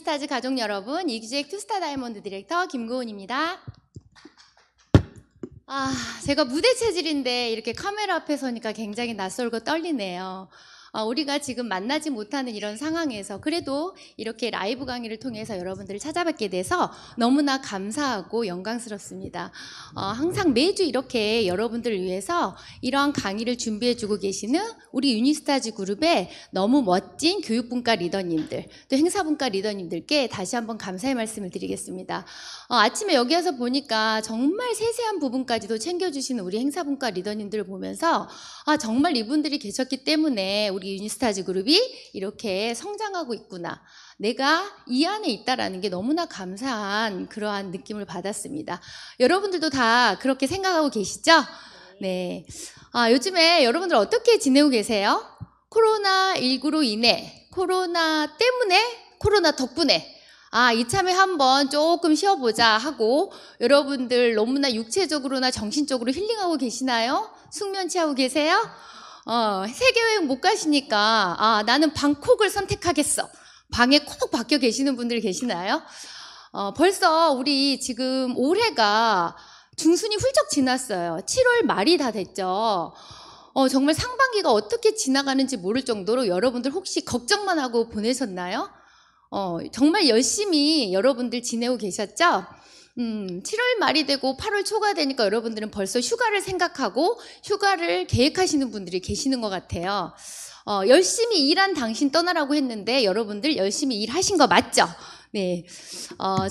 유니스타즈 가족 여러분, 이기주의 투스타 다이아몬드 디렉터 김고은입니다. 제가 무대 체질인데 이렇게 카메라 앞에 서니까 굉장히 낯설고 떨리네요. 우리가 지금 만나지 못하는 이런 상황에서 그래도 이렇게 라이브 강의를 통해서 여러분들을 찾아뵙게 돼서 너무나 감사하고 영광스럽습니다. 항상 매주 이렇게 여러분들을 위해서 이러한 강의를 준비해주고 계시는 우리 유니스타즈 그룹의 너무 멋진 교육분과 리더님들, 또 행사분과 리더님들께 다시 한번 감사의 말씀을 드리겠습니다. 아침에 여기 와서 보니까 정말 세세한 부분까지도 챙겨주시는 우리 행사분과 리더님들을 보면서 정말 이분들이 계셨기 때문에 우리 유니스타즈 그룹이 이렇게 성장하고 있구나, 내가 이 안에 있다라는 게 너무나 감사한 그러한 느낌을 받았습니다. 여러분들도 다 그렇게 생각하고 계시죠? 네. 요즘에 여러분들 어떻게 지내고 계세요? 코로나19로 인해, 코로나 때문에, 코로나 덕분에 이참에 한번 조금 쉬어보자 하고 여러분들 너무나 육체적으로나 정신적으로 힐링하고 계시나요? 숙면 취하고 계세요? 세계여행 못 가시니까 나는 방콕을 선택하겠어, 방에 콕 박혀 계시는 분들 계시나요? 벌써 우리 지금 올해가 중순이 훌쩍 지났어요. 7월 말이 다 됐죠. 정말 상반기가 어떻게 지나가는지 모를 정도로 여러분들 혹시 걱정만 하고 보내셨나요? 정말 열심히 여러분들 지내고 계셨죠? 7월 말이 되고 8월 초가 되니까 여러분들은 벌써 휴가를 생각하고 휴가를 계획하시는 분들이 계시는 것 같아요. 열심히 일한 당신 떠나라고 했는데 여러분들 열심히 일하신 거 맞죠? 네.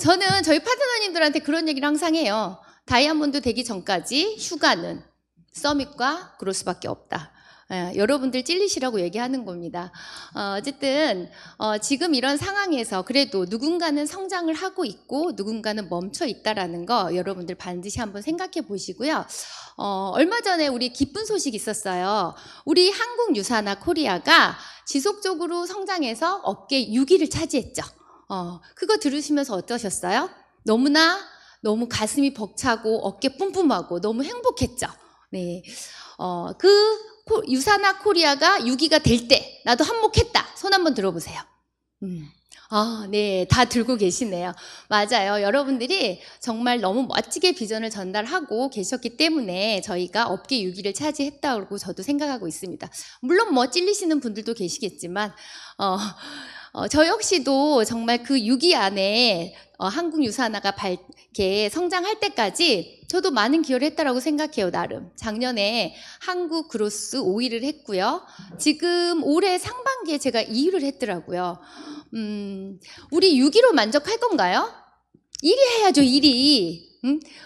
저는 저희 파트너님들한테 그런 얘기를 항상 해요. 다이아몬드 되기 전까지 휴가는 서밋과 그로스밖에 없다. 여러분들 찔리시라고 얘기하는 겁니다. 어쨌든 지금 이런 상황에서 그래도 누군가는 성장을 하고 있고 누군가는 멈춰 있다라는 거 여러분들 반드시 한번 생각해 보시고요. 얼마 전에 우리 기쁜 소식이 있었어요. 우리 한국유사나 코리아가 지속적으로 성장해서 업계 6위를 차지했죠. 그거 들으시면서 어떠셨어요? 너무 가슴이 벅차고 어깨 뿜뿜하고 너무 행복했죠. 네. 유사나 코리아가 6위가 될 때 나도 한몫했다. 손 한번 들어보세요. 네, 다 들고 계시네요. 맞아요. 여러분들이 정말 너무 멋지게 비전을 전달하고 계셨기 때문에 저희가 업계 6위를 차지했다고 저도 생각하고 있습니다. 물론 찔리시는 분들도 계시겠지만 저 역시도 정말 그 6위 안에 한국유사나가 밝게 성장할 때까지 저도 많은 기여를 했다라고 생각해요. 나름 작년에 한국 그로스 5위를 했고요. 지금 올해 상반기에 제가 2위를 했더라고요. 우리 6위로 만족할 건가요? 1위 해야죠. 1위.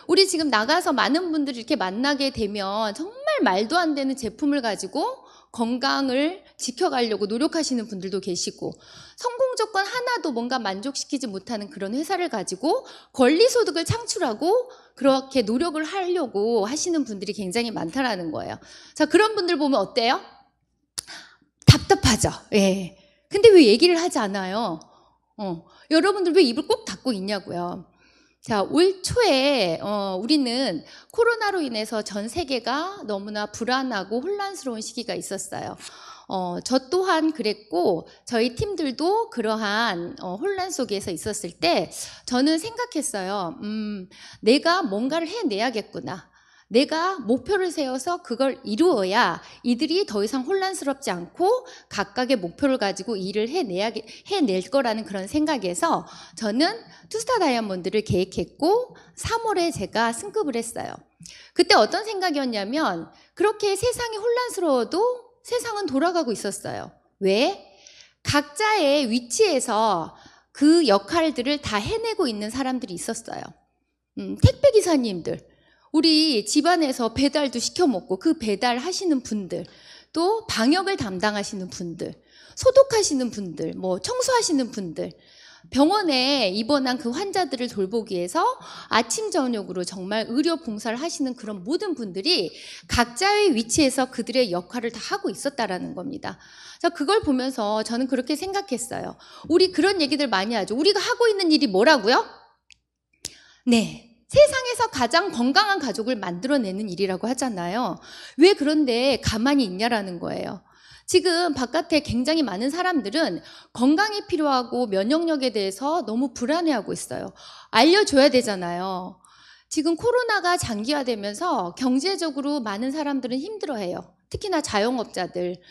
우리 지금 나가서 많은 분들을 이렇게 만나게 되면 정말 말도 안 되는 제품을 가지고 건강을 지켜가려고 노력하시는 분들도 계시고, 성공 조건 하나도 뭔가 만족시키지 못하는 그런 회사를 가지고 권리소득을 창출하고 그렇게 노력을 하려고 하시는 분들이 굉장히 많다라는 거예요. 자, 그런 분들 보면 어때요? 답답하죠. 예. 근데 왜 얘기를 하지 않아요? 여러분들 왜 입을 꼭 닫고 있냐고요. 자, 올 초에 우리는 코로나로 인해서 전 세계가 너무나 불안하고 혼란스러운 시기가 있었어요. 저 또한 그랬고 저희 팀들도 그러한 혼란 속에서 있었을 때 저는 생각했어요. 내가 뭔가를 해내야겠구나. 내가 목표를 세워서 그걸 이루어야 이들이 더 이상 혼란스럽지 않고 각각의 목표를 가지고 일을 해낼 거라는 그런 생각에서 저는 투스타 다이아몬드를 계획했고 3월에 제가 승급을 했어요. 그때 어떤 생각이었냐면 그렇게 세상이 혼란스러워도 세상은 돌아가고 있었어요. 왜? 각자의 위치에서 그 역할들을 다 해내고 있는 사람들이 있었어요. 택배기사님들, 우리 집안에서 배달도 시켜 먹고 그 배달 하시는 분들, 또 방역을 담당하시는 분들, 소독하시는 분들, 청소하시는 분들, 병원에 입원한 그 환자들을 돌보기 위해서 아침 저녁으로 정말 의료 봉사를 하시는 그런 모든 분들이 각자의 위치에서 그들의 역할을 다 하고 있었다라는 겁니다. 자, 그걸 보면서 저는 그렇게 생각했어요. 우리 그런 얘기들 많이 하죠. 우리가 하고 있는 일이 뭐라고요? 네. 세상에서 가장 건강한 가족을 만들어내는 일이라고 하잖아요. 왜 그런데 가만히 있냐라는 거예요. 지금 바깥에 굉장히 많은 사람들은 건강이 필요하고 면역력에 대해서 너무 불안해하고 있어요. 알려줘야 되잖아요. 지금 코로나가 장기화되면서 경제적으로 많은 사람들은 힘들어해요. 특히나 자영업자들.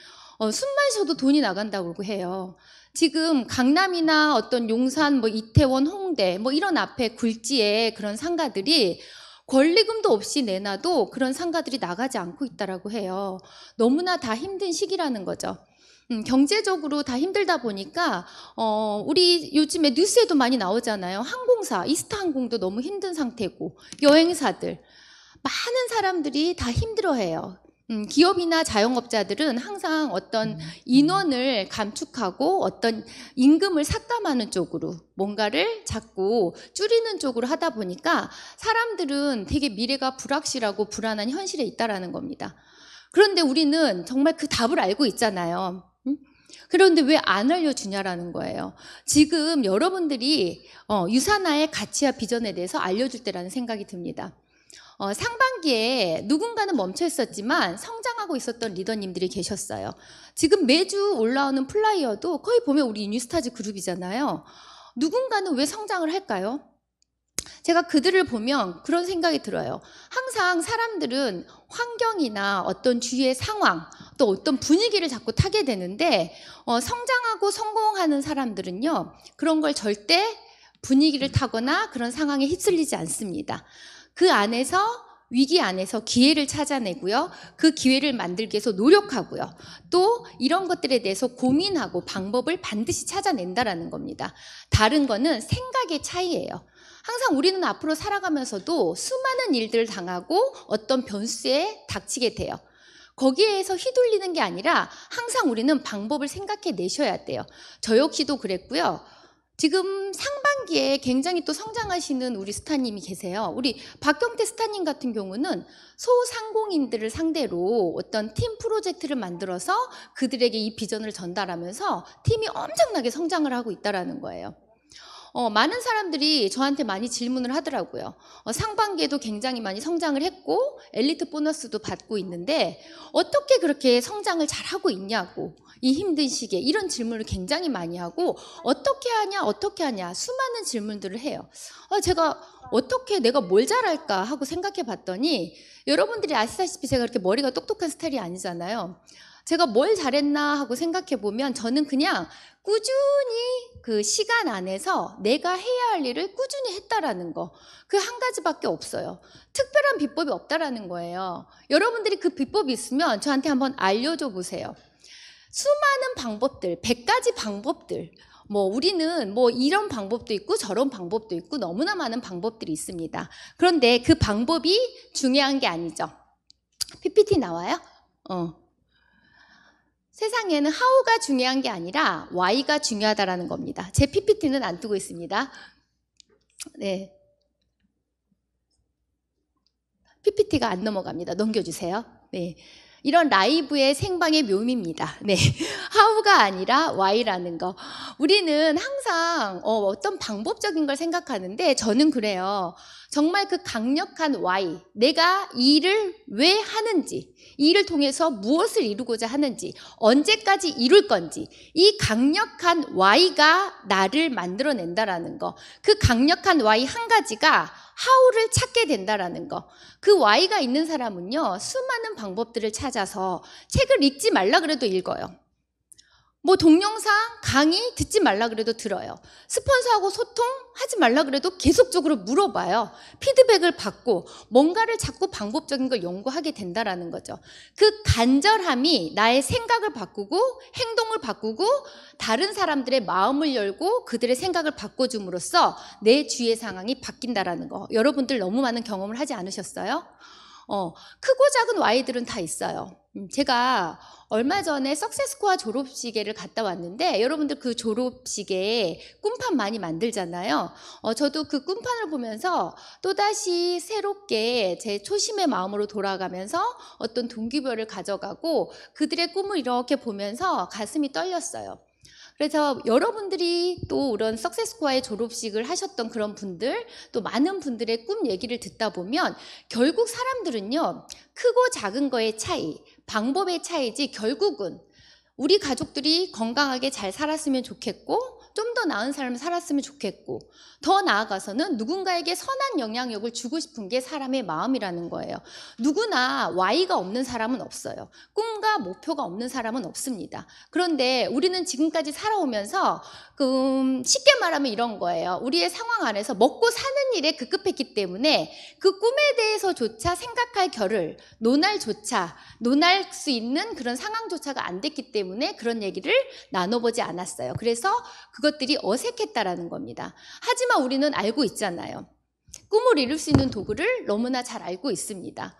숨만 쉬어도 돈이 나간다고 해요. 지금 강남이나 어떤 용산, 이태원, 홍대, 이런 앞에 굴지에 그런 상가들이 권리금도 없이 내놔도 그런 상가들이 나가지 않고 있다라고 해요. 너무나 다 힘든 시기라는 거죠. 경제적으로 다 힘들다 보니까 우리 요즘에 뉴스에도 많이 나오잖아요. 항공사, 이스타항공도 너무 힘든 상태고 여행사들 많은 사람들이 다 힘들어해요. 기업이나 자영업자들은 항상 어떤 인원을 감축하고 어떤 임금을 삭감하는 쪽으로 뭔가를 자꾸 줄이는 쪽으로 하다 보니까 사람들은 되게 미래가 불확실하고 불안한 현실에 있다라는 겁니다. 그런데 우리는 정말 그 답을 알고 있잖아요. 그런데 왜 안 알려주냐라는 거예요. 지금 여러분들이 유산화의 가치와 비전에 대해서 알려줄 때라는 생각이 듭니다. 상반기에 누군가는 멈춰 있었지만 성장하고 있었던 리더님들이 계셨어요. 지금 매주 올라오는 플라이어도 거의 보면 우리 뉴스타즈 그룹이잖아요. 누군가는 왜 성장을 할까요? 제가 그들을 보면 그런 생각이 들어요. 항상 사람들은 환경이나 어떤 주위의 상황, 또 어떤 분위기를 자꾸 타게 되는데 성장하고 성공하는 사람들은요, 그런 걸 절대 분위기를 타거나 그런 상황에 휩쓸리지 않습니다. 그 안에서 위기 안에서 기회를 찾아내고요. 그 기회를 만들기 위해서 노력하고요. 또 이런 것들에 대해서 고민하고 방법을 반드시 찾아낸다라는 겁니다. 다른 거는 생각의 차이예요. 항상 우리는 앞으로 살아가면서도 수많은 일들을 당하고 어떤 변수에 닥치게 돼요. 거기에서 휘둘리는 게 아니라 항상 우리는 방법을 생각해 내셔야 돼요. 저 역시도 그랬고요. 지금 상반기에 굉장히 또 성장하시는 우리 스타님이 계세요. 우리 박경태 스타님 같은 경우는 소상공인들을 상대로 어떤 팀 프로젝트를 만들어서 그들에게 이 비전을 전달하면서 팀이 엄청나게 성장을 하고 있다는 거예요. 많은 사람들이 저한테 많이 질문을 하더라고요. 상반기에도 굉장히 많이 성장을 했고 엘리트 보너스도 받고 있는데 어떻게 그렇게 성장을 잘하고 있냐고, 이 힘든 시기에 이런 질문을 굉장히 많이 하고 어떻게 하냐 수많은 질문들을 해요. 제가 어떻게 내가 뭘 잘할까 하고 생각해 봤더니 여러분들이 아시다시피 제가 그렇게 머리가 똑똑한 스타일이 아니잖아요. 제가 뭘 잘했나 하고 생각해 보면 저는 그냥 꾸준히 그 시간 안에서 내가 해야 할 일을 꾸준히 했다라는 거, 그 한 가지밖에 없어요. 특별한 비법이 없다라는 거예요. 여러분들이 그 비법이 있으면 저한테 한번 알려줘 보세요. 수많은 방법들, 100가지 방법들, 우리는 이런 방법도 있고 저런 방법도 있고 너무나 많은 방법들이 있습니다. 그런데 그 방법이 중요한 게 아니죠. PPT 나와요? 세상에는 how가 중요한 게 아니라 why가 중요하다라는 겁니다. 제 PPT는 안 뜨고 있습니다. 네. PPT가 안 넘어갑니다. 넘겨주세요. 네. 이런 라이브의 생방의 묘미입니다. 네. how가 아니라 why라는 거. 우리는 항상 어떤 방법적인 걸 생각하는데 저는 그래요. 정말 그 강력한 why, 내가 이 일을 왜 하는지, 이 일을 통해서 무엇을 이루고자 하는지, 언제까지 이룰 건지, 이 강력한 why가 나를 만들어낸다라는 거. 그 강력한 why 한 가지가 how를 찾게 된다라는 거. 그 why가 있는 사람은요, 수많은 방법들을 찾아서 책을 읽지 말라 그래도 읽어요. 동영상, 강의 듣지 말라 그래도 들어요. 스폰서하고 소통하지 말라 그래도 계속적으로 물어봐요. 피드백을 받고 뭔가를 자꾸 방법적인 걸 연구하게 된다라는 거죠. 그 간절함이 나의 생각을 바꾸고 행동을 바꾸고 다른 사람들의 마음을 열고 그들의 생각을 바꿔줌으로써 내 주위의 상황이 바뀐다라는 거. 여러분들 너무 많은 경험을 하지 않으셨어요? 크고 작은 Y들은 다 있어요. 제가 얼마 전에 석세스코어 졸업식에를 갔다 왔는데 여러분들 그 졸업식에 꿈판 많이 만들잖아요. 저도 그 꿈판을 보면서 또다시 새롭게 제 초심의 마음으로 돌아가면서 어떤 동기부여를 가져가고 그들의 꿈을 이렇게 보면서 가슴이 떨렸어요. 그래서 여러분들이 또 이런 석세스코어의 졸업식을 하셨던 그런 분들, 또 많은 분들의 꿈 얘기를 듣다 보면 결국 사람들은요, 크고 작은 거의 차이, 방법의 차이지 결국은 우리 가족들이 건강하게 잘 살았으면 좋겠고 좀 더 나은 삶을 살았으면 좋겠고 더 나아가서는 누군가에게 선한 영향력을 주고 싶은 게 사람의 마음이라는 거예요. 누구나 Y가 없는 사람은 없어요. 꿈과 목표가 없는 사람은 없습니다. 그런데 우리는 지금까지 살아오면서 쉽게 말하면 이런 거예요. 우리의 상황 안에서 먹고 사는 일에 급급했기 때문에 그 꿈에 대해서조차 생각할 겨를 논할 수 있는 그런 상황조차가 안 됐기 때문에 그런 얘기를 나눠보지 않았어요. 그래서 그것들이 어색했다라는 겁니다. 하지만 우리는 알고 있잖아요. 꿈을 이룰 수 있는 도구를 너무나 잘 알고 있습니다.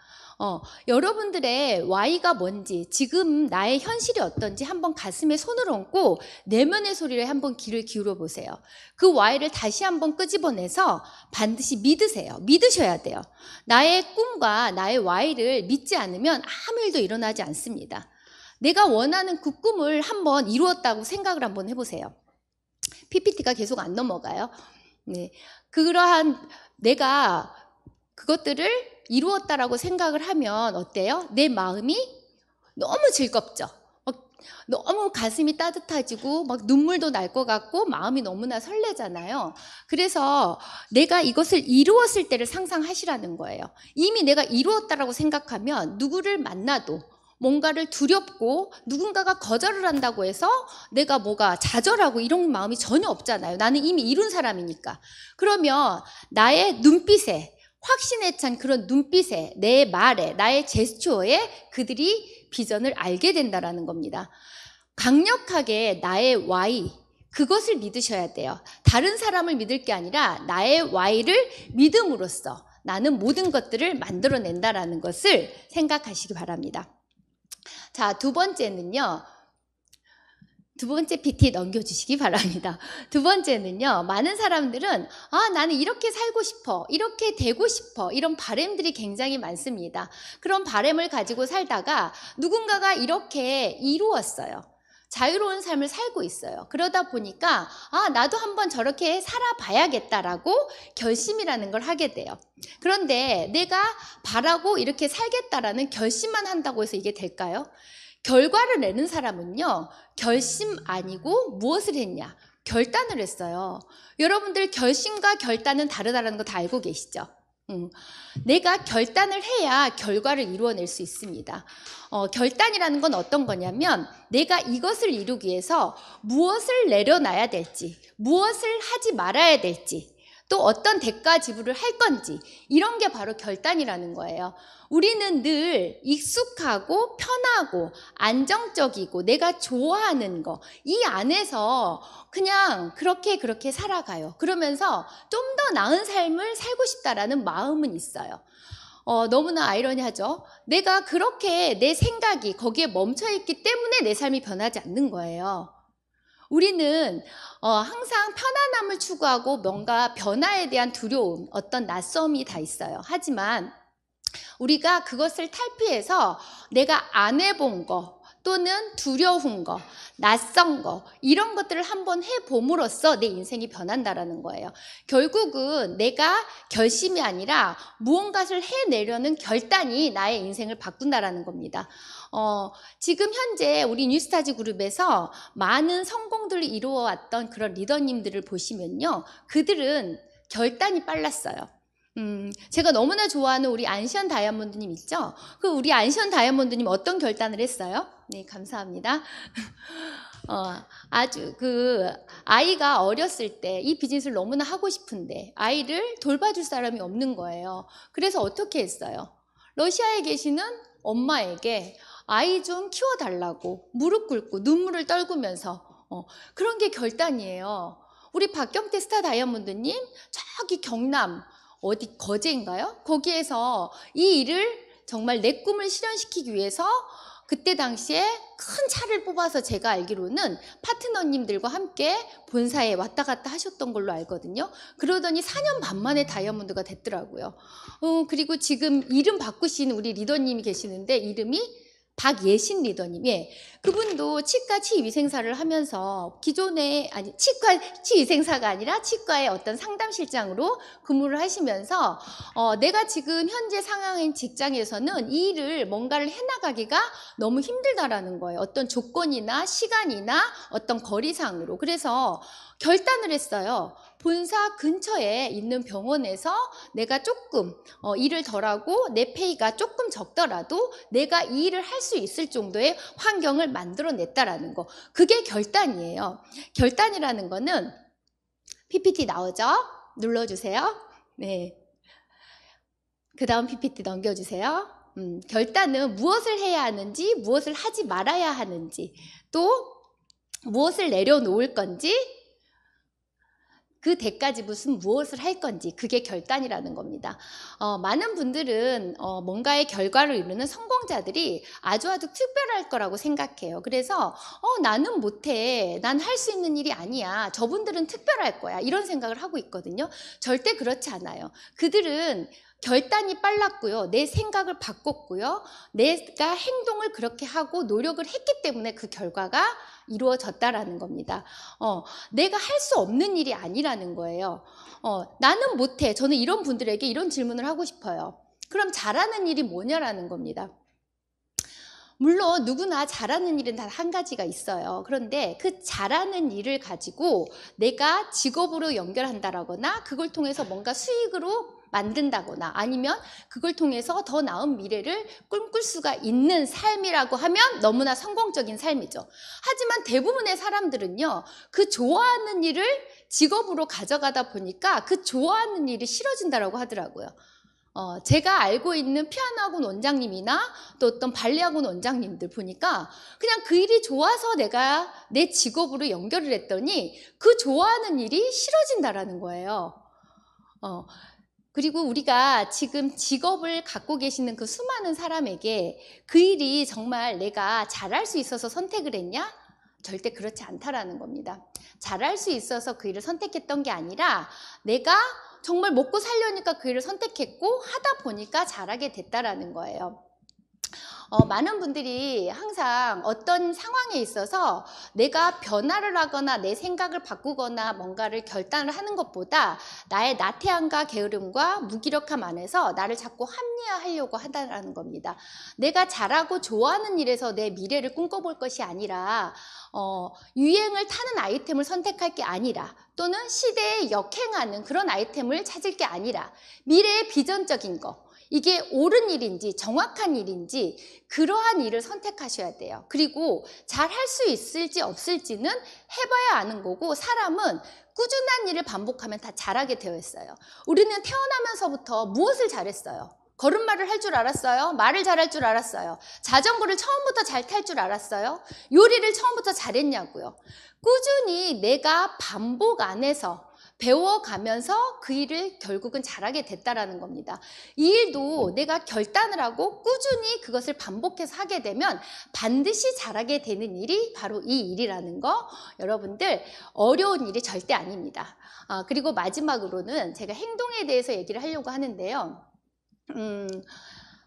여러분들의 Y가 뭔지, 지금 나의 현실이 어떤지 한번 가슴에 손을 얹고 내면의 소리를 한번 귀를 기울여 보세요. 그 Y를 다시 한번 끄집어내서 반드시 믿으세요. 믿으셔야 돼요. 나의 꿈과 나의 Y를 믿지 않으면 아무 일도 일어나지 않습니다. 내가 원하는 그 꿈을 한번 이루었다고 생각을 한번 해보세요. PPT가 계속 안 넘어가요. 네, 그러한 내가 그것들을 이루었다라고 생각을 하면 어때요? 내 마음이 너무 즐겁죠. 너무 가슴이 따뜻해지고 막 눈물도 날 것 같고 마음이 너무나 설레잖아요. 그래서 내가 이것을 이루었을 때를 상상하시라는 거예요. 이미 내가 이루었다라고 생각하면 누구를 만나도 뭔가를 두렵고 누군가가 거절을 한다고 해서 내가 뭐가 좌절하고 이런 마음이 전혀 없잖아요. 나는 이미 이룬 사람이니까. 그러면 나의 눈빛에 확신에 찬 그런 눈빛에, 내 말에, 나의 제스처에 그들이 비전을 알게 된다라는 겁니다. 강력하게 나의 Y, 그것을 믿으셔야 돼요. 다른 사람을 믿을 게 아니라 나의 Y를 믿음으로써 나는 모든 것들을 만들어낸다라는 것을 생각하시기 바랍니다. 자, 두 번째는요. 두 번째 PT 넘겨주시기 바랍니다. 두 번째는요, 많은 사람들은 나는 이렇게 살고 싶어, 이렇게 되고 싶어, 이런 바람들이 굉장히 많습니다. 그런 바람을 가지고 살다가 누군가가 이렇게 이루었어요. 자유로운 삶을 살고 있어요. 그러다 보니까 나도 한번 저렇게 살아봐야겠다라고 결심이라는 걸 하게 돼요. 그런데 내가 바라고 이렇게 살겠다라는 결심만 한다고 해서 이게 될까요? 결과를 내는 사람은요, 결심 아니고 무엇을 했냐? 결단을 했어요. 여러분들 결심과 결단은 다르다는 거 다 알고 계시죠? 내가 결단을 해야 결과를 이루어낼 수 있습니다. 결단이라는 건 어떤 거냐면 내가 이것을 이루기 위해서 무엇을 내려놔야 될지, 무엇을 하지 말아야 될지, 또 어떤 대가 지불을 할 건지, 이런 게 바로 결단이라는 거예요. 우리는 늘 익숙하고 편하고 안정적이고 내가 좋아하는 거, 이 안에서 그냥 그렇게 살아가요. 그러면서 좀 더 나은 삶을 살고 싶다라는 마음은 있어요. 너무나 아이러니하죠. 내가 그렇게 내 생각이 거기에 멈춰있기 때문에 내 삶이 변하지 않는 거예요. 우리는 항상 편안함을 추구하고 뭔가 변화에 대한 두려움, 어떤 낯섦이 다 있어요. 하지만 우리가 그것을 탈피해서 내가 안 해본 거 또는 두려운 거, 낯선 거, 이런 것들을 한번 해봄으로써 내 인생이 변한다라는 거예요. 결국은 내가 결심이 아니라 무언가를 해내려는 결단이 나의 인생을 바꾼다라는 겁니다. 지금 현재 우리 뉴스타즈 그룹에서 많은 성공들을 이루어왔던 그런 리더님들을 보시면요, 그들은 결단이 빨랐어요. 제가 너무나 좋아하는 우리 안시현 다이아몬드님 있죠? 그 우리 안시현 다이아몬드님 어떤 결단을 했어요? 네, 감사합니다. 아주 아이가 어렸을 때 이 비즈니스를 너무나 하고 싶은데 아이를 돌봐줄 사람이 없는 거예요. 그래서 어떻게 했어요? 러시아에 계시는 엄마에게 아이 좀 키워달라고 무릎 꿇고 눈물을 떨구면서 그런 게 결단이에요. 우리 박경태 스타 다이아몬드님 저기 경남 어디 거제인가요? 거기에서 이 일을 정말 내 꿈을 실현시키기 위해서 그때 당시에 큰 차를 뽑아서 제가 알기로는 파트너님들과 함께 본사에 왔다 갔다 하셨던 걸로 알거든요. 그러더니 4년 반 만에 다이아몬드가 됐더라고요. 그리고 지금 이름 바꾸신 우리 리더님이 계시는데 이름이 박예신 리더님, 예. 그분도 치과 치위생사를 하면서 기존에, 아니, 치과 치위생사가 아니라 치과의 어떤 상담실장으로 근무를 하시면서, 내가 지금 현재 상황인 직장에서는 이 일을 뭔가를 해나가기가 너무 힘들다라는 거예요. 어떤 조건이나 시간이나 어떤 거리상으로. 그래서 결단을 했어요. 본사 근처에 있는 병원에서 내가 조금 일을 덜하고 내 페이가 조금 적더라도 내가 이 일을 할 수 있을 정도의 환경을 만들어냈다라는 거. 그게 결단이에요. 결단이라는 거는 PPT 나오죠? 눌러주세요. 네. 그 다음 PPT 넘겨주세요. 결단은 무엇을 해야 하는지, 무엇을 하지 말아야 하는지, 또 무엇을 내려놓을 건지, 그 대까지 무엇을 할 건지, 그게 결단이라는 겁니다. 많은 분들은 뭔가의 결과를 이루는 성공자들이 아주 특별할 거라고 생각해요. 그래서 나는 못해, 난 할 수 있는 일이 아니야, 저분들은 특별할 거야, 이런 생각을 하고 있거든요. 절대 그렇지 않아요. 그들은 결단이 빨랐고요, 내 생각을 바꿨고요, 내가 행동을 그렇게 하고 노력을 했기 때문에 그 결과가 이루어졌다라는 겁니다. 내가 할 수 없는 일이 아니라는 거예요. 나는 못해. 저는 이런 분들에게 이런 질문을 하고 싶어요. 그럼 잘하는 일이 뭐냐라는 겁니다. 물론 누구나 잘하는 일은 단 한 가지가 있어요. 그런데 그 잘하는 일을 가지고 내가 직업으로 연결한다거나 그걸 통해서 뭔가 수익으로 만든다거나 아니면 그걸 통해서 더 나은 미래를 꿈꿀 수가 있는 삶이라고 하면 너무나 성공적인 삶이죠. 하지만 대부분의 사람들은요, 그 좋아하는 일을 직업으로 가져가다 보니까 그 좋아하는 일이 싫어진다고 하더라고요. 제가 알고 있는 피아노 학원 원장님이나 또 어떤 발레 학원 원장님들 보니까 그냥 그 일이 좋아서 내가 내 직업으로 연결을 했더니 그 좋아하는 일이 싫어진다라는 거예요. 그리고 우리가 지금 직업을 갖고 계시는 그 수많은 사람에게 그 일이 정말 내가 잘할 수 있어서 선택을 했냐? 절대 그렇지 않다라는 겁니다. 잘할 수 있어서 그 일을 선택했던 게 아니라 내가 정말 먹고 살려니까 그 일을 선택했고 하다 보니까 잘하게 됐다라는 거예요. 많은 분들이 항상 어떤 상황에 있어서 내가 변화를 하거나 내 생각을 바꾸거나 뭔가를 결단을 하는 것보다 나의 나태함과 게으름과 무기력함 안에서 나를 자꾸 합리화하려고 한다는 겁니다. 내가 잘하고 좋아하는 일에서 내 미래를 꿈꿔볼 것이 아니라 유행을 타는 아이템을 선택할 게 아니라 또는 시대에 역행하는 그런 아이템을 찾을 게 아니라 미래의 비전적인 거, 이게 옳은 일인지 정확한 일인지 그러한 일을 선택하셔야 돼요. 그리고 잘 할 수 있을지 없을지는 해봐야 아는 거고, 사람은 꾸준한 일을 반복하면 다 잘하게 되어 있어요. 우리는 태어나면서부터 무엇을 잘했어요? 걸음마를 할 줄 알았어요? 말을 잘할 줄 알았어요? 자전거를 처음부터 잘 탈 줄 알았어요? 요리를 처음부터 잘했냐고요? 꾸준히 내가 반복 안에서 배워가면서 그 일을 결국은 잘하게 됐다라는 겁니다. 이 일도 내가 결단을 하고 꾸준히 그것을 반복해서 하게 되면 반드시 잘하게 되는 일이 바로 이 일이라는 거, 여러분들 어려운 일이 절대 아닙니다. 그리고 마지막으로는 제가 행동에 대해서 얘기를 하려고 하는데요.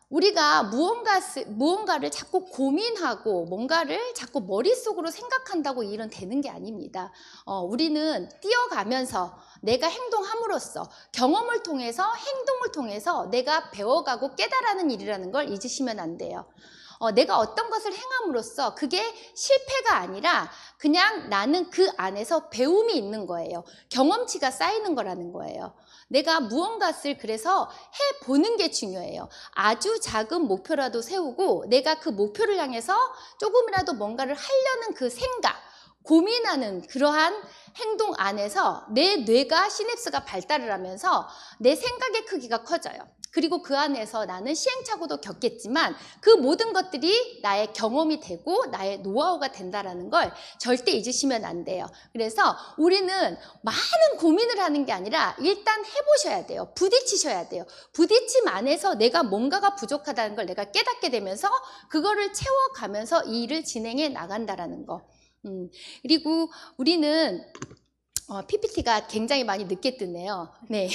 우리가 무언가를 자꾸 고민하고 뭔가를 자꾸 머릿속으로 생각한다고 이 일은 되는 게 아닙니다. 우리는 뛰어가면서 내가 행동함으로써 경험을 통해서 행동을 통해서 내가 배워가고 깨달아는 일이라는 걸 잊으시면 안 돼요. 내가 어떤 것을 행함으로써 그게 실패가 아니라 그냥 나는 그 안에서 배움이 있는 거예요. 경험치가 쌓이는 거라는 거예요. 내가 무언가를 그래서 해보는 게 중요해요. 아주 작은 목표라도 세우고 내가 그 목표를 향해서 조금이라도 뭔가를 하려는 그 생각, 고민하는 그러한 행동 안에서 내 뇌가 시냅스가 발달을 하면서 내 생각의 크기가 커져요. 그리고 그 안에서 나는 시행착오도 겪겠지만 그 모든 것들이 나의 경험이 되고 나의 노하우가 된다는 걸 절대 잊으시면 안 돼요. 그래서 우리는 많은 고민을 하는 게 아니라 일단 해보셔야 돼요. 부딪히셔야 돼요. 부딪힘 안에서 내가 뭔가가 부족하다는 걸 내가 깨닫게 되면서 그거를 채워가면서 이 일을 진행해 나간다는 거. 그리고 우리는 PPT가 굉장히 많이 늦게 뜨네요. 네.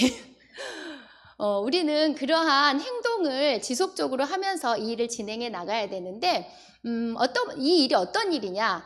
우리는 그러한 행동을 지속적으로 하면서 이 일을 진행해 나가야 되는데 이 일이 어떤 일이냐?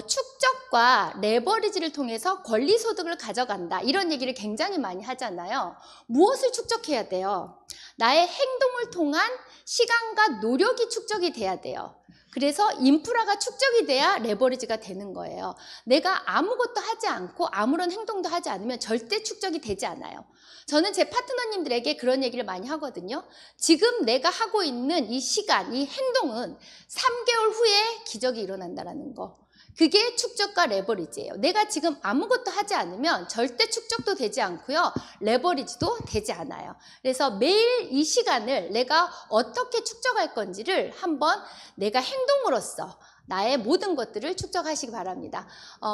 축적과 레버리지를 통해서 권리소득을 가져간다. 이런 얘기를 굉장히 많이 하잖아요. 무엇을 축적해야 돼요? 나의 행동을 통한 시간과 노력이 축적이 돼야 돼요. 그래서 인프라가 축적이 돼야 레버리지가 되는 거예요. 내가 아무것도 하지 않고 아무런 행동도 하지 않으면 절대 축적이 되지 않아요. 저는 제 파트너님들에게 그런 얘기를 많이 하거든요. 지금 내가 하고 있는 이 시간, 이 행동은 3개월 후에 기적이 일어난다는 거. 그게 축적과 레버리지예요. 내가 지금 아무것도 하지 않으면 절대 축적도 되지 않고요. 레버리지도 되지 않아요. 그래서 매일 이 시간을 내가 어떻게 축적할 건지를 한번 내가 행동으로써 나의 모든 것들을 축적하시기 바랍니다.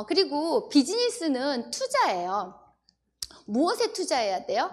그리고 비즈니스는 투자예요. 무엇에 투자해야 돼요?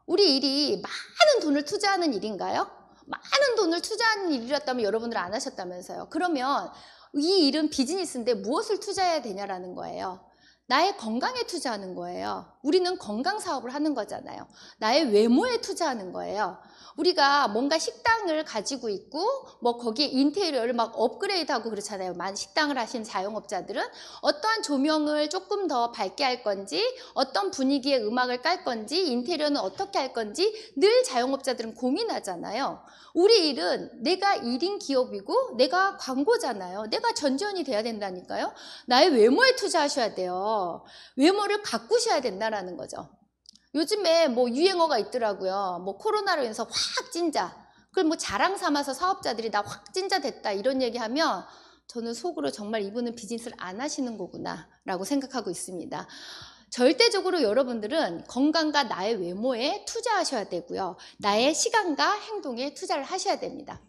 우리 일이 많은 돈을 투자하는 일인가요? 많은 돈을 투자하는 일이었다면 여러분들 안 하셨다면서요. 그러면 이 일은 비즈니스인데 무엇을 투자해야 되냐라는 거예요. 나의 건강에 투자하는 거예요. 우리는 건강 사업을 하는 거잖아요. 나의 외모에 투자하는 거예요. 우리가 뭔가 식당을 가지고 있고 뭐 거기에 인테리어를 막 업그레이드하고 그렇잖아요. 식당을 하신 자영업자들은 어떠한 조명을 조금 더 밝게 할 건지, 어떤 분위기의 음악을 깔 건지, 인테리어는 어떻게 할 건지 늘 자영업자들은 고민하잖아요. 우리 일은 내가 1인 기업이고 내가 광고잖아요. 내가 전지현이 돼야 된다니까요. 나의 외모에 투자하셔야 돼요. 외모를 가꾸셔야 된다는 거죠. 요즘에 뭐 유행어가 있더라고요. 뭐 코로나로 인해서 확 찐자. 그걸 뭐 자랑 삼아서 사업자들이 나 확 찐자 됐다 이런 얘기하면 저는 속으로 정말 이분은 비즈니스를 안 하시는 거구나 라고 생각하고 있습니다. 절대적으로 여러분들은 건강과 나의 외모에 투자하셔야 되고요. 나의 시간과 행동에 투자를 하셔야 됩니다.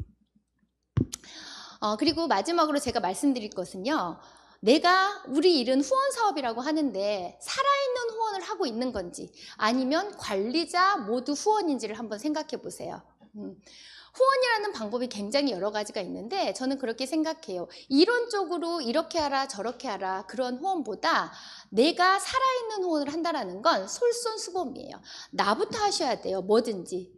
그리고 마지막으로 제가 말씀드릴 것은요. 우리 일은 후원 사업이라고 하는데 살아있는 후원을 하고 있는 건지 아니면 관리자 모두 후원인지를 한번 생각해 보세요. 후원이라는 방법이 굉장히 여러 가지가 있는데 저는 그렇게 생각해요. 이론적으로 이렇게 하라 저렇게 하라 그런 후원보다 내가 살아있는 후원을 한다는 건 솔선수범이에요. 나부터 하셔야 돼요. 뭐든지.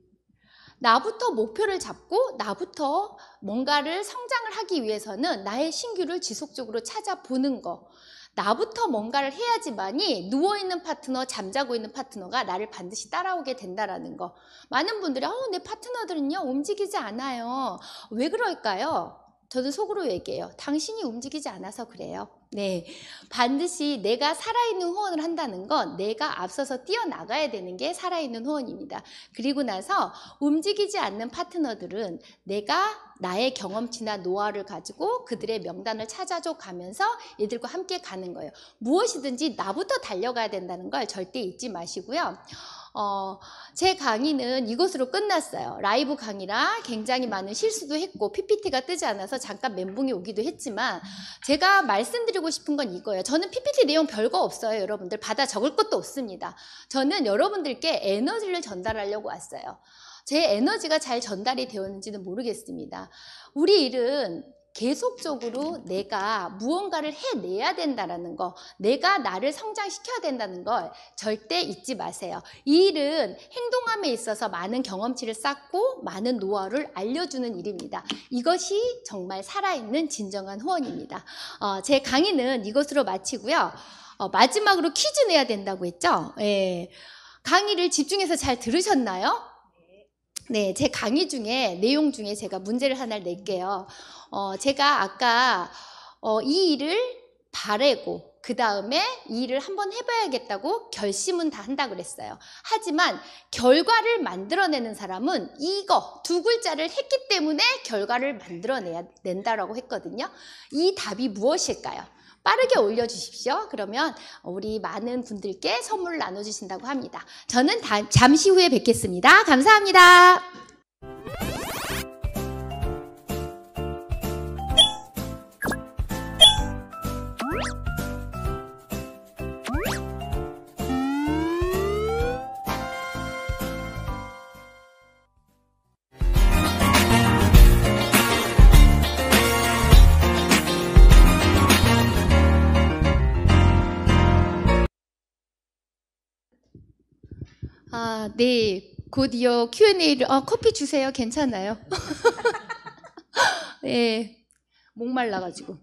나부터 목표를 잡고 나부터 뭔가를 성장을 하기 위해서는 나의 신규를 지속적으로 찾아보는 거. 나부터 뭔가를 해야지만이 누워있는 파트너, 잠자고 있는 파트너가 나를 반드시 따라오게 된다는 거. 많은 분들이 내 파트너들은요 움직이지 않아요. 왜 그럴까요? 저는 속으로 얘기해요. 당신이 움직이지 않아서 그래요. 네, 반드시 내가 살아있는 후원을 한다는 건 내가 앞서서 뛰어나가야 되는 게 살아있는 후원입니다. 그리고 나서 움직이지 않는 파트너들은 내가 나의 경험치나 노하우를 가지고 그들의 명단을 찾아줘 가면서 이들과 함께 가는 거예요. 무엇이든지 나부터 달려가야 된다는 걸 절대 잊지 마시고요. 제 강의는 이것으로 끝났어요. 라이브 강의라 굉장히 많은 실수도 했고 PPT가 뜨지 않아서 잠깐 멘붕이 오기도 했지만 제가 말씀드리고 싶은 건 이거예요. 저는 PPT 내용 별거 없어요. 여러분들 받아 적을 것도 없습니다. 저는 여러분들께 에너지를 전달하려고 왔어요. 제 에너지가 잘 전달이 되었는지는 모르겠습니다. 우리 일은 계속적으로 내가 무언가를 해내야 된다는 거, 내가 나를 성장시켜야 된다는 걸 절대 잊지 마세요. 이 일은 행동함에 있어서 많은 경험치를 쌓고 많은 노하우를 알려주는 일입니다. 이것이 정말 살아있는 진정한 후원입니다. 제 강의는 이것으로 마치고요. 마지막으로 퀴즈 내야 된다고 했죠? 예. 강의를 집중해서 잘 들으셨나요? 네, 제 강의 중에 내용 중에 제가 문제를 하나 낼게요. 제가 아까 이 일을 바라고 그 다음에 이 일을 한번 해봐야겠다고 결심은 다 한다고 그랬어요. 하지만 결과를 만들어내는 사람은 이거 두 글자를 했기 때문에 결과를 만들어낸다라고 했거든요. 이 답이 무엇일까요? 빠르게 올려주십시오. 그러면 우리 많은 분들께 선물을 나눠주신다고 합니다. 저는 잠시 후에 뵙겠습니다. 감사합니다. 네. 곧이어 Q&A를 커피 주세요. 괜찮아요. 네, 목말라가지고.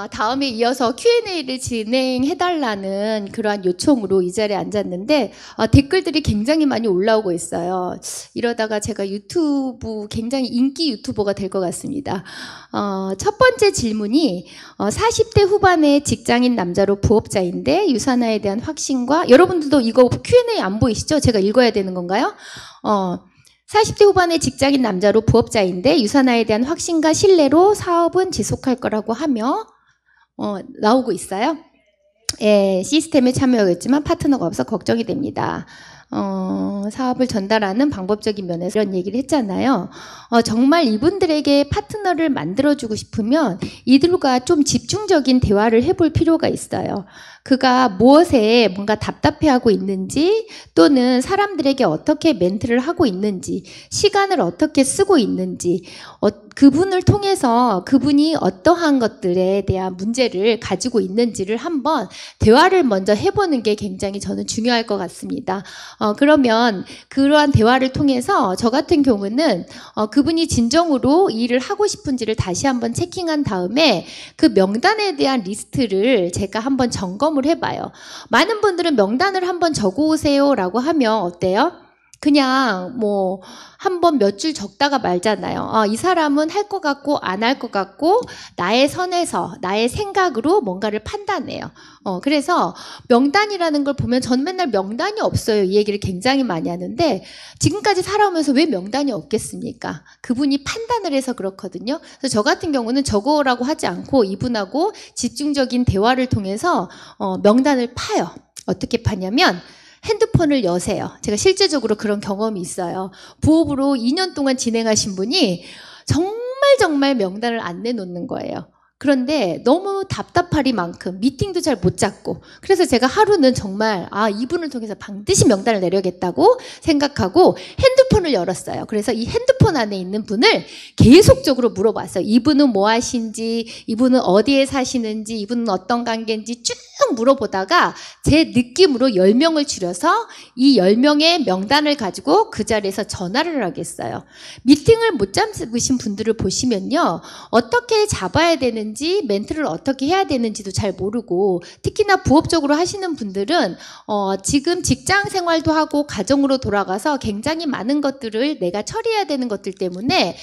다음에 이어서 Q&A를 진행해달라는 그러한 요청으로 이 자리에 앉았는데 댓글들이 굉장히 많이 올라오고 있어요. 이러다가 제가 유튜브 굉장히 인기 유튜버가 될 것 같습니다. 첫 번째 질문이 40대 후반의 직장인 남자로 부업자인데 유산화에 대한 확신과, 여러분들도 이거 Q&A 안 보이시죠? 제가 읽어야 되는 건가요? 40대 후반의 직장인 남자로 부업자인데 유산화에 대한 확신과 신뢰로 사업은 지속할 거라고 하며 나오고 있어요. 예, 시스템에 참여하겠지만 파트너가 없어 걱정이 됩니다. 사업을 전달하는 방법적인 면에서 이런 얘기를 했잖아요. 정말 이분들에게 파트너를 만들어주고 싶으면 이들과 좀 집중적인 대화를 해볼 필요가 있어요. 그가 무엇에 뭔가 답답해하고 있는지, 또는 사람들에게 어떻게 멘트를 하고 있는지, 시간을 어떻게 쓰고 있는지, 그분을 통해서 그분이 어떠한 것들에 대한 문제를 가지고 있는지를 한번 대화를 먼저 해보는 게 굉장히 저는 중요할 것 같습니다. 그러면 그러한 대화를 통해서 저 같은 경우는 그분이 진정으로 이 일을 하고 싶은지를 다시 한번 체킹한 다음에 그 명단에 대한 리스트를 제가 한번 점검을 해봐요. 많은 분들은 명단을 한번 적어오세요 라고 하면 어때요? 그냥 뭐 한번 몇 줄 적다가 말잖아요. 이 사람은 할 것 같고 안 할 것 같고 나의 선에서 나의 생각으로 뭔가를 판단해요. 그래서 명단이라는 걸 보면 전 맨날 명단이 없어요. 이 얘기를 굉장히 많이 하는데 지금까지 살아오면서 왜 명단이 없겠습니까? 그분이 판단을 해서 그렇거든요. 그래서 저 같은 경우는 적어오라고 하지 않고 이분하고 집중적인 대화를 통해서 명단을 파요. 어떻게 파냐면 핸드폰을 여세요. 제가 실제적으로 그런 경험이 있어요. 부업으로 2년 동안 진행하신 분이 정말 명단을 안 내놓는 거예요. 그런데 너무 답답하리만큼 미팅도 잘 못 잡고, 그래서 제가 하루는 정말 이분을 통해서 반드시 명단을 내려야겠다고 생각하고 핸드폰을 열었어요. 그래서 이 핸드폰 안에 있는 분을 계속적으로 물어봤어요. 이분은 뭐 하신지, 이분은 어디에 사시는지, 이분은 어떤 관계인지 쭉 물어보다가 제 느낌으로 10명을 추려서 이 10명의 명단을 가지고 그 자리에서 전화를 하겠어요. 미팅을 못 잡으신 분들을 보시면요, 어떻게 잡아야 되는지, 멘트를 어떻게 해야 되는지도 잘 모르고, 특히나 부업적으로 하시는 분들은 지금 직장 생활도 하고 가정으로 돌아가서 굉장히 많은 것들을 내가 처리해야 되는 것들 때문에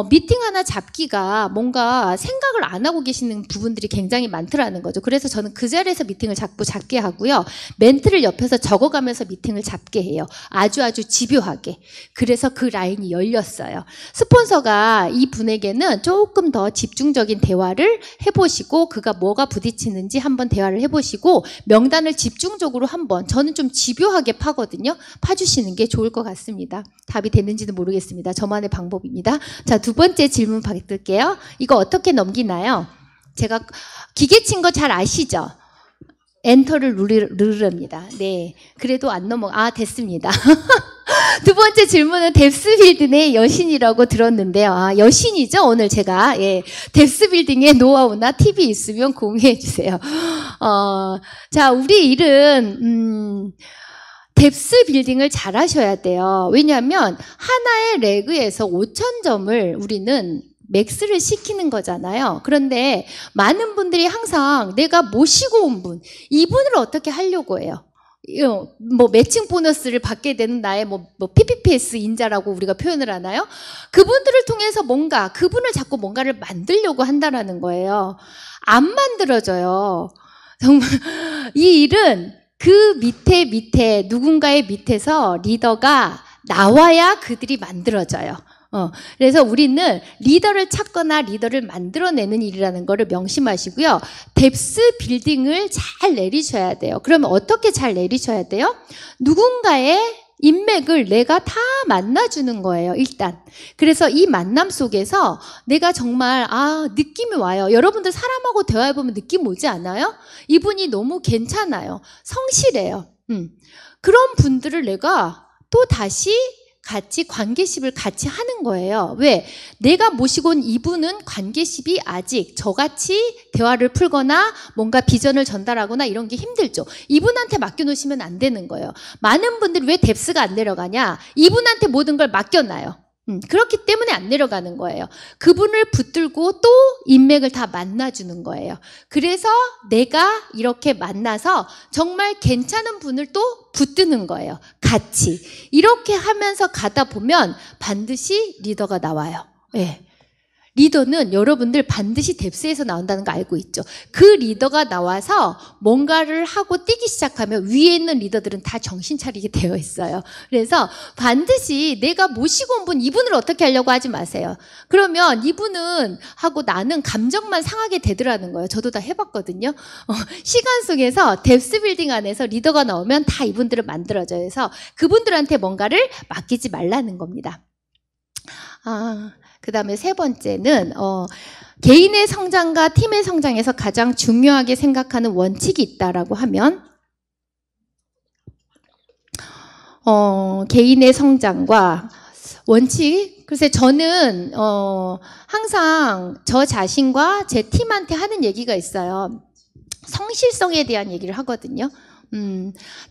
미팅 하나 잡기가 뭔가 생각을 안 하고 계시는 부분들이 굉장히 많더라는 거죠. 그래서 저는 그 자리에서 미팅을 자꾸 잡게 하고요, 멘트를 옆에서 적어가면서 미팅을 잡게 해요. 아주 집요하게. 그래서 그 라인이 열렸어요. 스폰서가 이 분에게는 조금 더 집중적인 대화를 해보시고, 그가 뭐가 부딪히는지 한번 대화를 해보시고, 명단을 집중적으로 한번, 저는 좀 집요하게 파거든요. 파주시는 게 좋을 것 같습니다. 답이 됐는지는 모르겠습니다. 저만의 방법입니다. 자, 두 번째 질문 받을게요. 이거 어떻게 넘기나요? 제가 기계 친 거 잘 아시죠? 엔터를 누르랍니다. 네. 그래도 안 됐습니다. 두 번째 질문은 뎁스빌딩의 여신이라고 들었는데요. 여신이죠? 오늘 제가. 예. 뎁스빌딩의 노하우나 팁이 있으면 공유해 주세요. 자, 우리 일은, 뎁스빌딩을 잘 하셔야 돼요. 왜냐하면 하나의 레그에서 5,000점을 우리는 맥스를 시키는 거잖아요. 그런데 많은 분들이 항상 내가 모시고 온 분, 이분을 어떻게 하려고 해요. 뭐 매칭 보너스를 받게 되는 나의 뭐 PPPS 인자라고 우리가 표현을 하나요? 그분들을 통해서 그분을 자꾸 뭔가를 만들려고 한다라는 거예요. 안 만들어져요. 정말 이 일은 그 밑에 누군가의 밑에서 리더가 나와야 그들이 만들어져요. 그래서 우리는 리더를 찾거나 리더를 만들어내는 일이라는 거를 명심하시고요. 뎁스 빌딩을 잘 내리셔야 돼요. 그러면 어떻게 잘 내리셔야 돼요? 누군가의 인맥을 내가 다 만나주는 거예요, 일단. 그래서 이 만남 속에서 내가 정말, 느낌이 와요. 여러분들 사람하고 대화해보면 느낌 오지 않아요? 이분이 너무 괜찮아요. 성실해요. 그런 분들을 내가 또 다시 같이 관계십을 같이 하는 거예요. 왜? 내가 모시고 온 이분은 관계십이 아직 저같이 대화를 풀거나 뭔가 비전을 전달하거나 이런 게 힘들죠. 이분한테 맡겨놓으시면 안 되는 거예요. 많은 분들이 왜 뎁스가 안 내려가냐? 이분한테 모든 걸 맡겨놔요. 그렇기 때문에 안 내려가는 거예요. 그분을 붙들고 또 인맥을 다 만나주는 거예요. 그래서 내가 이렇게 만나서 정말 괜찮은 분을 또 붙드는 거예요. 같이. 이렇게 하면서 가다 보면 반드시 리더가 나와요. 예. 리더는 여러분들 반드시 뎁스에서 나온다는 거 알고 있죠. 그 리더가 나와서 뭔가를 하고 뛰기 시작하면 위에 있는 리더들은 다 정신 차리게 되어 있어요. 그래서 반드시 내가 모시고 온 분, 이분을 어떻게 하려고 하지 마세요. 그러면 이분은 하고 나는 감정만 상하게 되더라는 거예요. 저도 다 해봤거든요. 시간 속에서 뎁스 빌딩 안에서 리더가 나오면 다 이분들을 만들어줘요. 그래서 그분들한테 뭔가를 맡기지 말라는 겁니다. 그 다음에 세 번째는 개인의 성장과 팀의 성장에서 가장 중요하게 생각하는 원칙이 있다라고 하면 개인의 성장과 원칙? 글쎄 저는 항상 저 자신과 제 팀한테 하는 얘기가 있어요. 성실성에 대한 얘기를 하거든요.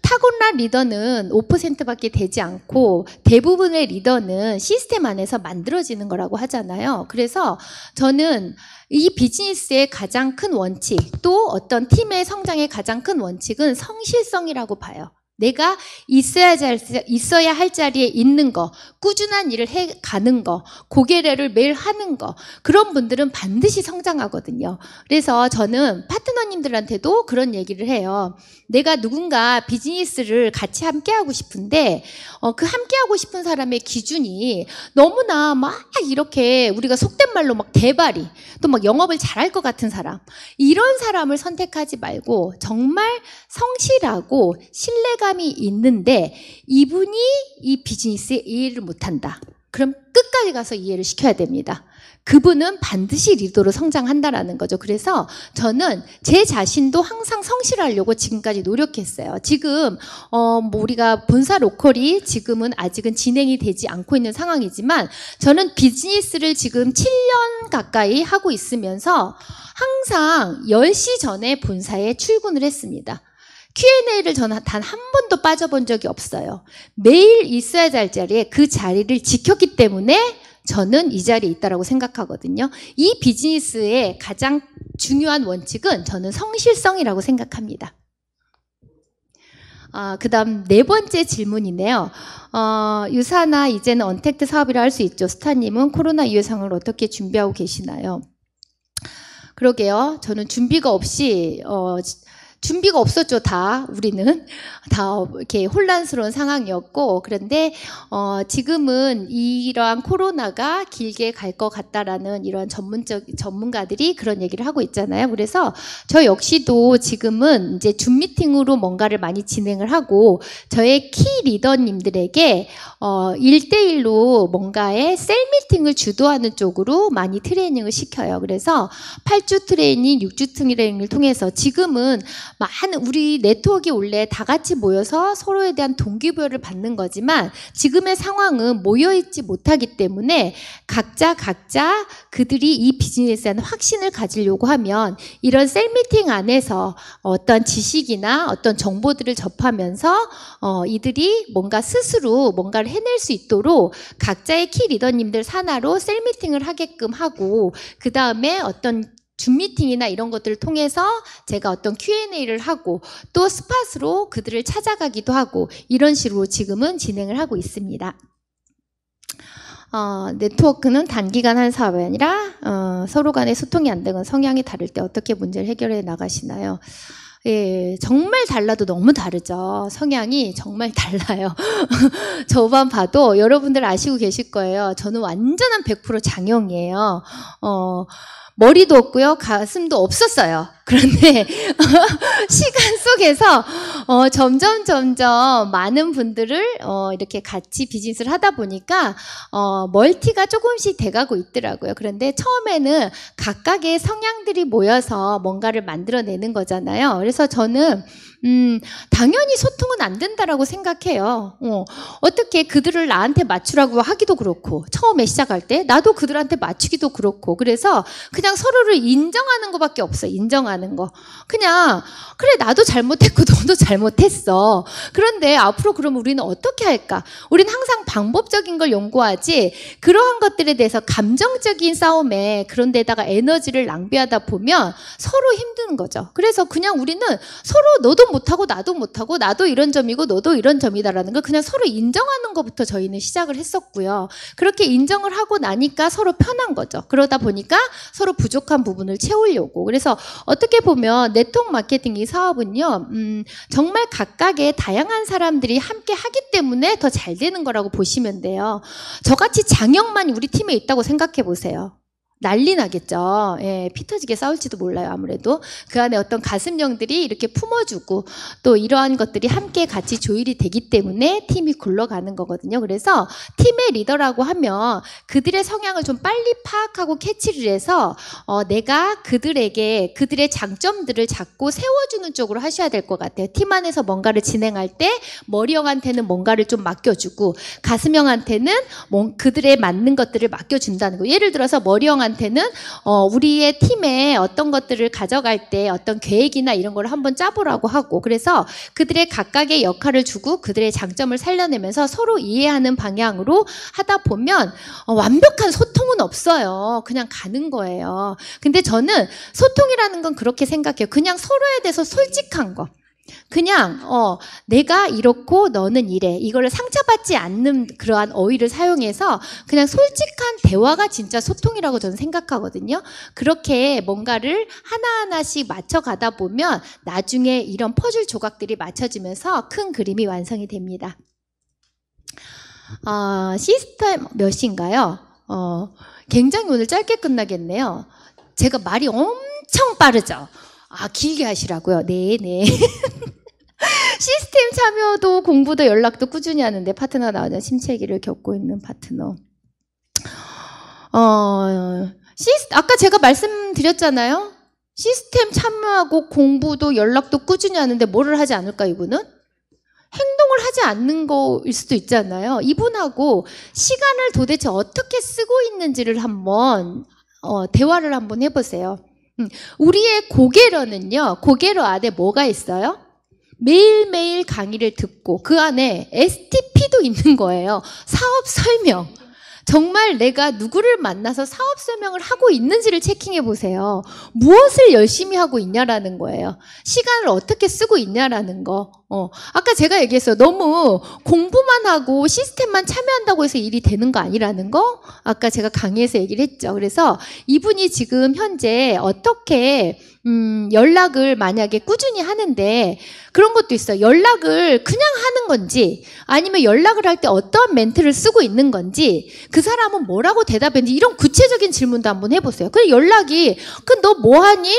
타고난 리더는 5%밖에 되지 않고 대부분의 리더는 시스템 안에서 만들어지는 거라고 하잖아요. 그래서 저는 이 비즈니스의 가장 큰 원칙, 또 어떤 팀의 성장의 가장 큰 원칙은 성실성이라고 봐요. 내가 있어야 할 자리에 있는 거, 꾸준한 일을 해가는 거, 고개래를 매일 하는 거, 그런 분들은 반드시 성장하거든요. 그래서 저는 파트너님들한테도 그런 얘기를 해요. 내가 누군가 비즈니스를 같이 함께하고 싶은데 그 함께하고 싶은 사람의 기준이 너무나 막 이렇게 우리가 속된 말로 막 대발이, 또 막 영업을 잘할 것 같은 사람, 이런 사람을 선택하지 말고 정말 성실하고 신뢰감이 있는데 이분이 이 비즈니스에 이해를 못한다. 그럼 끝까지 가서 이해를 시켜야 됩니다. 그분은 반드시 리더로 성장한다라는 거죠. 그래서 저는 제 자신도 항상 성실하려고 지금까지 노력했어요. 지금 뭐 우리가 본사 로컬이 지금은 아직은 진행이 되지 않고 있는 상황이지만 저는 비즈니스를 지금 7년 가까이 하고 있으면서 항상 10시 전에 본사에 출근을 했습니다. Q&A를 저는 단 한 번도 빠져본 적이 없어요. 매일 있어야 할 자리에 그 자리를 지켰기 때문에 저는 이 자리에 있다고 생각하거든요. 이 비즈니스의 가장 중요한 원칙은 저는 성실성이라고 생각합니다. 그 다음 네 번째 질문이네요. 유사나 이제는 언택트 사업이라 할 수 있죠. 스타님은 코로나 이후 상황을 어떻게 준비하고 계시나요? 그러게요. 저는 준비가 없었죠. 다 우리는 다 이렇게 혼란스러운 상황이었고, 그런데 지금은 이러한 코로나가 길게 갈 것 같다라는 이런 전문가들이 그런 얘기를 하고 있잖아요. 그래서 저 역시도 지금은 이제 줌 미팅으로 뭔가를 많이 진행을 하고 저의 키 리더님들에게 1대1로 뭔가의 셀 미팅을 주도하는 쪽으로 많이 트레이닝을 시켜요. 그래서 8주 트레이닝, 6주 트레이닝을 통해서 지금은 많은 우리 네트워크가 원래 다 같이 모여서 서로에 대한 동기부여를 받는 거지만 지금의 상황은 모여있지 못하기 때문에 각자 그들이 이 비즈니스에 대한 확신을 가지려고 하면 이런 셀 미팅 안에서 어떤 지식이나 어떤 정보들을 접하면서 이들이 뭔가 스스로 뭔가를 해낼 수 있도록 각자의 키 리더님들 산하로 셀 미팅을 하게끔 하고, 그 다음에 어떤 줌 미팅이나 이런 것들을 통해서 제가 어떤 Q&A를 하고 또 스팟으로 그들을 찾아가기도 하고 이런 식으로 지금은 진행을 하고 있습니다. 네트워크는 단기간 한 사업이 아니라 서로 간의 소통이 안 되건 성향이 다를 때 어떻게 문제를 해결해 나가시나요? 예, 정말 달라도 너무 다르죠. 성향이 정말 달라요. 저만 봐도 여러분들 아시고 계실 거예요. 저는 완전한 100% 장형이에요. 머리도 없고요. 가슴도 없었어요. 그런데 시간 속에서 점점 많은 분들을 이렇게 같이 비즈니스를 하다 보니까 멀티가 조금씩 돼가고 있더라고요. 그런데 처음에는 각각의 성향들이 모여서 뭔가를 만들어내는 거잖아요. 그래서 저는 당연히 소통은 안 된다라고 생각해요. 어떻게 그들을 나한테 맞추라고 하기도 그렇고, 처음에 시작할 때 나도 그들한테 맞추기도 그렇고, 그래서 그냥 서로를 인정하는 것밖에 없어요. 인정하는 거. 그냥 그래 나도 잘못했고 너도 잘못했어. 그런데 앞으로 그러면 우리는 어떻게 할까? 우리는 항상 방법적인 걸 연구하지 그러한 것들에 대해서 감정적인 싸움에 그런 데다가 에너지를 낭비하다 보면 서로 힘든 거죠. 그래서 그냥 우리는 서로 너도 못하고 나도 이런 점이고 너도 이런 점이다라는 걸 그냥 서로 인정하는 것부터 저희는 시작을 했었고요. 그렇게 인정을 하고 나니까 서로 편한 거죠. 그러다 보니까 서로 부족한 부분을 채우려고. 그래서 어떻게 보면 네트워크 마케팅 이 사업은요, 정말 각각의 다양한 사람들이 함께 하기 때문에 더 잘 되는 거라고 보시면 돼요. 저같이 장형만 우리 팀에 있다고 생각해 보세요. 난리 나겠죠. 예, 피 터지게 싸울지도 몰라요. 아무래도 그 안에 어떤 가슴령들이 이렇게 품어주고 또 이러한 것들이 함께 같이 조율이 되기 때문에 팀이 굴러가는 거거든요. 그래서 팀의 리더라고 하면 그들의 성향을 좀 빨리 파악하고 캐치를 해서 내가 그들에게 그들의 장점들을 자꾸 세워주는 쪽으로 하셔야 될 것 같아요. 팀 안에서 뭔가를 진행할 때 머리형한테는 뭔가를 좀 맡겨주고 가슴형한테는 그들의 맞는 것들을 맡겨준다는 거. 예를 들어서 머리형한테는 우리의 팀에 어떤 것들을 가져갈 때 어떤 계획이나 이런 걸 한번 짜보라고 하고, 그래서 그들의 각각의 역할을 주고 그들의 장점을 살려내면서 서로 이해하는 방향으로 하다 보면 완벽한 소통은 없어요. 그냥 가는 거예요. 근데 저는 소통이라는 건 그렇게 생각해요. 그냥 서로에 대해서 솔직한 거. 그냥 내가 이렇고 너는 이래, 이거를 상처받지 않는 그러한 어휘를 사용해서 그냥 솔직한 대화가 진짜 소통이라고 저는 생각하거든요. 그렇게 뭔가를 하나하나씩 맞춰가다 보면 나중에 이런 퍼즐 조각들이 맞춰지면서 큰 그림이 완성이 됩니다. 시스템 몇인가요? 굉장히 오늘 짧게 끝나겠네요. 제가 말이 엄청 빠르죠? 길게 하시라고요? 네네. 시스템 참여도 공부도 연락도 꾸준히 하는데 파트너가 나오자 심체기를 겪고 있는 파트너. 아까 제가 말씀드렸잖아요. 시스템 참여하고 공부도 연락도 꾸준히 하는데 뭐를 하지 않을까 이분은? 행동을 하지 않는 거일 수도 있잖아요. 이분하고 시간을 도대체 어떻게 쓰고 있는지를 한번 대화를 한번 해보세요. 우리의 고개러는요, 고개러 안에 뭐가 있어요? 매일매일 강의를 듣고 그 안에 STP도 있는 거예요. 사업 설명. 정말 내가 누구를 만나서 사업 설명을 하고 있는지를 체킹해 보세요. 무엇을 열심히 하고 있냐라는 거예요. 시간을 어떻게 쓰고 있냐라는 거. 아까 제가 얘기했어요. 너무 공부만 하고 시스템만 참여한다고 해서 일이 되는 거 아니라는 거? 아까 제가 강의에서 얘기를 했죠. 그래서 이분이 지금 현재 어떻게 연락을 만약에 꾸준히 하는데 그런 것도 있어요. 연락을 그냥 하는 건지 아니면 연락을 할 때 어떠한 멘트를 쓰고 있는 건지 그 사람은 뭐라고 대답했는지 이런 구체적인 질문도 한번 해보세요. 그 연락이 너 뭐하니?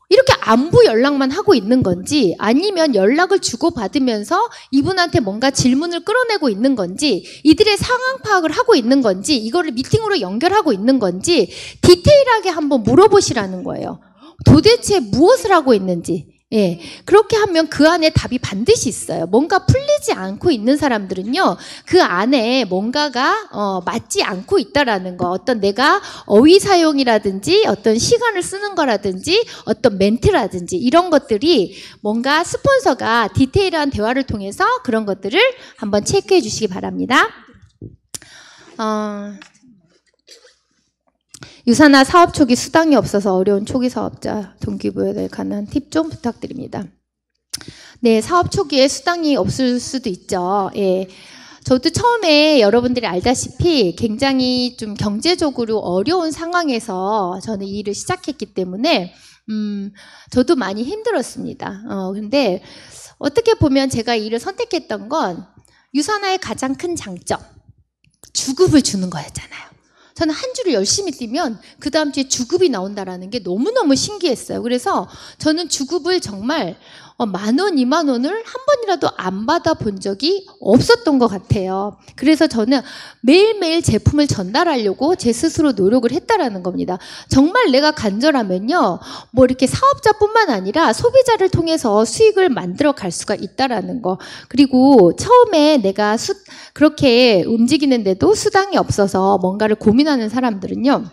이렇게 안부 연락만 하고 있는 건지 아니면 연락을 주고받으면서 이분한테 뭔가 질문을 끌어내고 있는 건지 이들의 상황 파악을 하고 있는 건지 이거를 미팅으로 연결하고 있는 건지 디테일하게 한번 물어보시라는 거예요. 도대체 무엇을 하고 있는지. 예, 그렇게 하면 그 안에 답이 반드시 있어요. 뭔가 풀리지 않고 있는 사람들은요, 그 안에 뭔가가 맞지 않고 있다라는 거. 어떤 내가 어휘 사용이라든지 어떤 시간을 쓰는 거라든지 어떤 멘트라든지 이런 것들이 뭔가 스폰서가 디테일한 대화를 통해서 그런 것들을 한번 체크해 주시기 바랍니다. 유사나 사업 초기 수당이 없어서 어려운 초기 사업자 동기부여에 관한 팁 좀 부탁드립니다. 네, 사업 초기에 수당이 없을 수도 있죠. 예. 저도 처음에 여러분들이 알다시피 굉장히 좀 경제적으로 어려운 상황에서 저는 이 일을 시작했기 때문에 저도 많이 힘들었습니다. 근데 어떻게 보면 제가 이 일을 선택했던 건 유사나의 가장 큰 장점, 주급을 주는 거였잖아요. 저는 한 주를 열심히 뛰면 그 다음 주에 주급이 나온다라는 게 너무너무 신기했어요. 그래서 저는 주급을 정말 10,000원, 20,000원을 한 번이라도 안 받아본 적이 없었던 것 같아요. 그래서 저는 매일매일 제품을 전달하려고 제 스스로 노력을 했다라는 겁니다. 정말 내가 간절하면요, 뭐 이렇게 사업자뿐만 아니라 소비자를 통해서 수익을 만들어 갈 수가 있다라는 거. 그리고 처음에 내가 그렇게 움직이는데도 수당이 없어서 뭔가를 고민하는 사람들은요,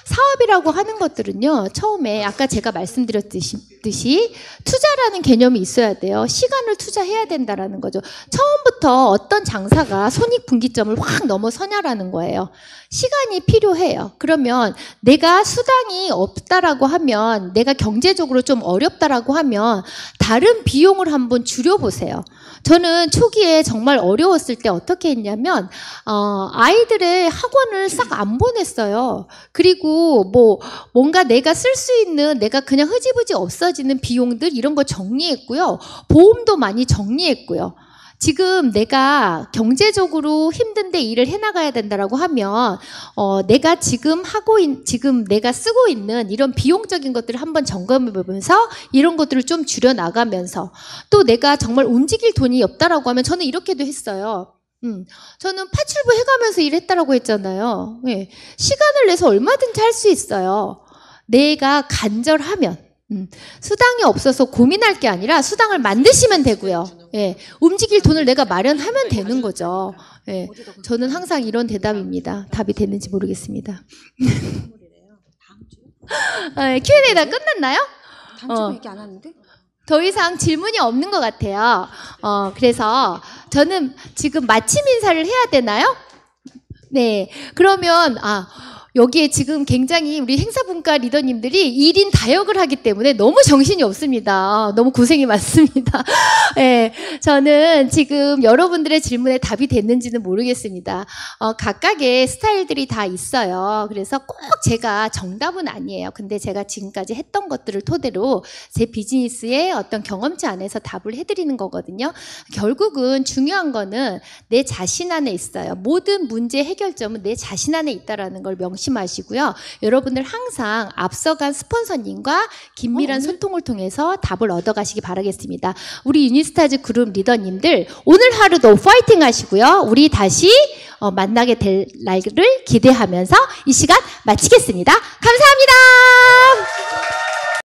사업이라고 하는 것들은요, 처음에 아까 제가 말씀드렸듯이 투자라는 개념이 있어야 돼요. 시간을 투자해야 된다라는 거죠. 처음부터 어떤 장사가 손익분기점을 확 넘어서냐라는 거예요. 시간이 필요해요. 그러면 내가 수당이 없다라고 하면, 내가 경제적으로 좀 어렵다라고 하면 다른 비용을 한번 줄여보세요. 저는 초기에 정말 어려웠을 때 어떻게 했냐면 아이들의 학원을 싹 안 보냈어요. 그리고 뭔가 내가 쓸 수 있는, 내가 그냥 흐지부지 없어지는 비용들 이런 거 정리했고요. 보험도 많이 정리했고요. 지금 내가 경제적으로 힘든데 일을 해나가야 된다라고 하면 내가 지금 내가 쓰고 있는 이런 비용적인 것들을 한번 점검해 보면서 이런 것들을 좀 줄여 나가면서, 또 내가 정말 움직일 돈이 없다라고 하면 저는 이렇게도 했어요. 저는 파출부 해가면서 일했다라고 했잖아요. 예. 시간을 내서 얼마든지 할 수 있어요. 내가 간절하면. 수당이 없어서 고민할 게 아니라 수당을 만드시면 되고요. 예. 움직일 돈을 내가 마련하면 되는 거죠. 예. 저는 항상 이런 대답입니다. 답이 됐는지 모르겠습니다. Q&A 다 끝났나요? 단점 얘기 안 하는데? 더 이상 질문이 없는 것 같아요. 그래서 저는 지금 마침 인사를 해야 되나요? 네. 그러면, 여기에 지금 굉장히 우리 행사분과 리더님들이 1인 다역을 하기 때문에 너무 정신이 없습니다. 너무 고생이 많습니다. 네, 저는 지금 여러분들의 질문에 답이 됐는지는 모르겠습니다. 각각의 스타일들이 다 있어요. 그래서 꼭 제가 정답은 아니에요. 근데 제가 지금까지 했던 것들을 토대로 제 비즈니스의 어떤 경험치 안에서 답을 해드리는 거거든요. 결국은 중요한 거는 내 자신 안에 있어요. 모든 문제 해결점은 내 자신 안에 있다는 걸 명심하시고요. 여러분들 항상 앞서간 스폰서님과 긴밀한 소통을 통해서 답을 얻어가시기 바라겠습니다. 우리 유니스타즈 그룹 리더님들 오늘 하루도 파이팅 하시고요. 우리 다시 만나게 될 날을 기대하면서 이 시간 마치겠습니다. 감사합니다.